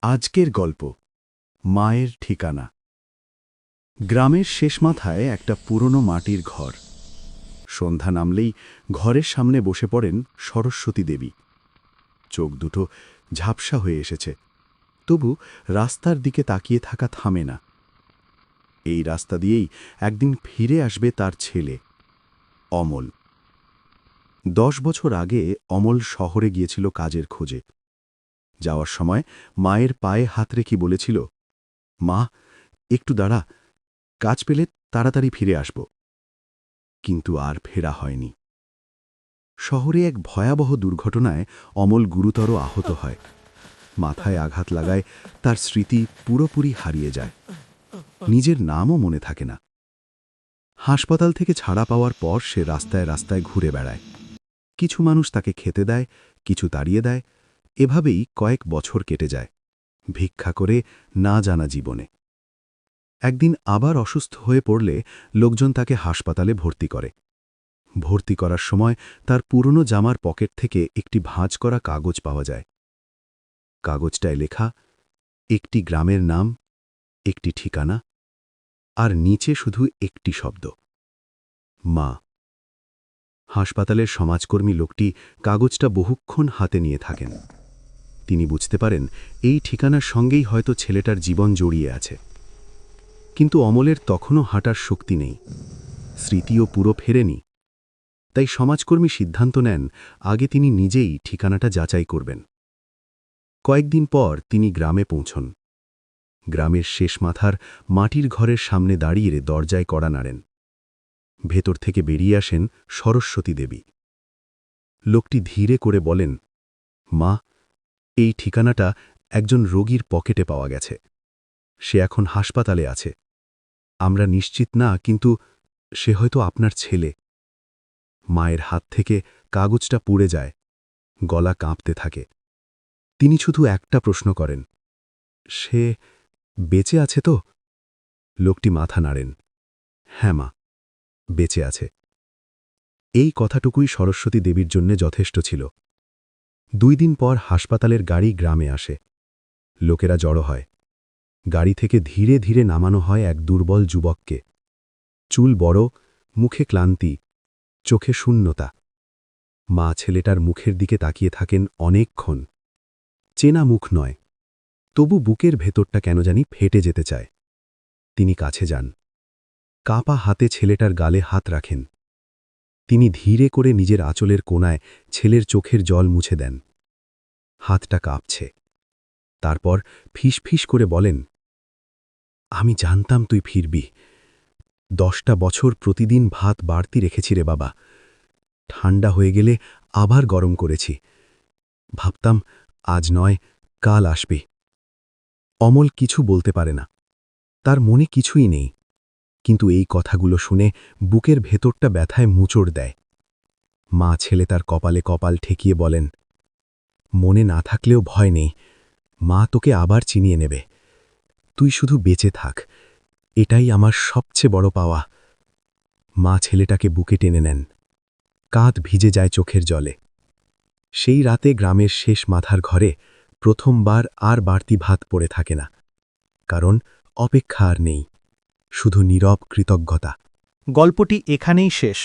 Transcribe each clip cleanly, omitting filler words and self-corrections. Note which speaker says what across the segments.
Speaker 1: আজকের গল্প মায়ের ঠিকানা। গ্রামের শেষ মাথায় একটা পুরনো মাটির ঘর। সন্ধ্যা নামলেই ঘরের সামনে বসে পড়েন সরস্বতী দেবী। চোখ দুটো ঝাপসা হয়ে এসেছে, তবু রাস্তার দিকে তাকিয়ে থাকা থামে না। এই রাস্তা দিয়েই একদিন ফিরে আসবে তার ছেলে অমল। 10 বছর আগে অমল শহরে গিয়েছিল কাজের খোঁজে। যাওয়ার সময় মায়ের পায়ে হাত রেখে বলেছিল, মা, একটু দাঁড়া, কাজ পেলে তাড়াতাড়ি ফিরে আসব। কিন্তু আর ফেরা হয়নি। শহরে এক ভয়াবহ দুর্ঘটনায় অমল গুরুতর আহত হয়। মাথায় আঘাত লাগায় তার স্মৃতি পুরোপুরি হারিয়ে যায়। নিজের নামও মনে থাকে না। হাসপাতাল থেকে ছাড়া পাওয়ার পর সে রাস্তায় রাস্তায় ঘুরে বেড়ায়। কিছু মানুষ তাকে খেতে দেয়, কিছু তাড়িয়ে দেয়। এভাবেই কয়েক বছর কেটে যায়, ভিক্ষা করে না জানা জীবনে। একদিন আবার অসুস্থ হয়ে পড়লে লোকজন তাকে হাসপাতালে ভর্তি করে। ভর্তি করার সময় তার পুরনো জামার পকেট থেকে একটি ভাঁজ করা কাগজ পাওয়া যায়। কাগজটায় লেখা একটি গ্রামের নাম, একটি ঠিকানা, আর নিচে শুধু একটি শব্দ, মা। হাসপাতালের সমাজকর্মী লোকটি কাগজটা বহুক্ষণ হাতে নিয়ে থাকেন। তিনি বুঝতে পারেন এই ঠিকানার সঙ্গেই হয়তো ছেলেটার জীবন জড়িয়ে আছে। কিন্তু অমলের তখনও হাঁটার শক্তি নেই, স্মৃতিও পুরো ফেরেনি। তাই সমাজকর্মী সিদ্ধান্ত নেন আগে তিনি নিজেই ঠিকানাটা যাচাই করবেন। কয়েকদিন পর তিনি গ্রামে পৌঁছন। গ্রামের শেষ মাথার মাটির ঘরের সামনে দাঁড়িয়ে দরজায় কড়া নাড়েন। ভেতর থেকে বেরিয়ে আসেন সরস্বতী দেবী। লোকটি ধীরে করে বলেন, মা, এই ঠিকানাটা একজন রোগীর পকেটে পাওয়া গেছে। সে এখন হাসপাতালে আছে। আমরা নিশ্চিত না, কিন্তু সে হয়তো আপনার ছেলে। মায়ের হাত থেকে কাগজটা পুড়ে যায়, গলা কাঁপতে থাকে। তিনি শুধু একটা প্রশ্ন করেন, সে বেঁচে আছে তো? লোকটি মাথা নাড়েন, হ্যাঁ মা, বেঁচে আছে। এই কথাটুকুই সরস্বতী দেবীর জন্যে যথেষ্ট ছিল। 2 দিন পর হাসপাতালের গাড়ি গ্রামে আসে। লোকেরা জড়ো হয়। গাড়ি থেকে ধীরে ধীরে নামানো হয় এক দুর্বল যুবককে। চুল বড়, মুখে ক্লান্তি, চোখে শূন্যতা। মা ছেলেটার মুখের দিকে তাকিয়ে থাকেন অনেকক্ষণ। চেনা মুখ নয়, তবু বুকের ভেতরটা কেন জানি ফেটে যেতে চায়। তিনি কাছে যান, কাঁপা হাতে ছেলেটার গালে হাত রাখেন। তিনি ধীরে করে নিজের আঁচলের কোণায় ছেলের চোখের জল মুছে দেন। হাতটা কাঁপছে। তারপর ফিসফিস করে বলেন, আমি জানতাম তুই ফিরবি। 10টা বছর প্রতিদিন ভাত বাড়তি রেখেছি রে বাবা। ঠান্ডা হয়ে গেলে আবার গরম করেছি। ভাবতাম আজ নয়, কাল আসবি। অমল কিছু বলতে পারে না, তার মনে কিছুই নেই। কিন্তু এই কথাগুলো শুনে বুকের ভেতরটা ব্যথায় মুচড় দেয়। মা ছেলে তার কপালে কপাল ঠেকিয়ে বলেন, মনে না থাকলেও ভয় নেই, মা তোকে আবার চিনিয়ে নেবে। তুই শুধু বেঁচে থাক, এটাই আমার সবচেয়ে বড় পাওয়া। মা ছেলেটাকে বুকে টেনে নেন। কাঁধ ভিজে যায় চোখের জলে। সেই রাতে গ্রামের শেষ মাথার ঘরে প্রথমবার আর বাড়তি ভাত পড়ে থাকে না। কারণ অপেক্ষা আর নেই, শুধু নীরব কৃতজ্ঞতা।
Speaker 2: গল্পটি এখানেই শেষ।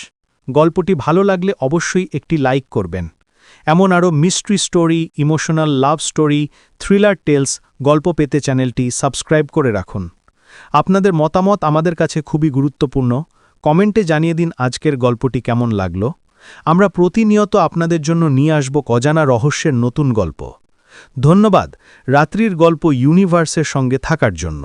Speaker 2: গল্পটি ভালো লাগলে অবশ্যই একটি লাইক করবেন। এমন আরও mystery story, emotional love story, thriller tales গল্প পেতে চ্যানেলটি সাবস্ক্রাইব করে রাখুন। আপনাদের মতামত আমাদের কাছে খুবই গুরুত্বপূর্ণ। কমেন্টে জানিয়ে দিন আজকের গল্পটি কেমন লাগলো। আমরা প্রতিনিয়ত আপনাদের জন্য নিয়ে আসব অজানা রহস্যের নতুন গল্প। ধন্যবাদ রাত্রির গল্প ইউনিভার্সের সঙ্গে থাকার জন্য।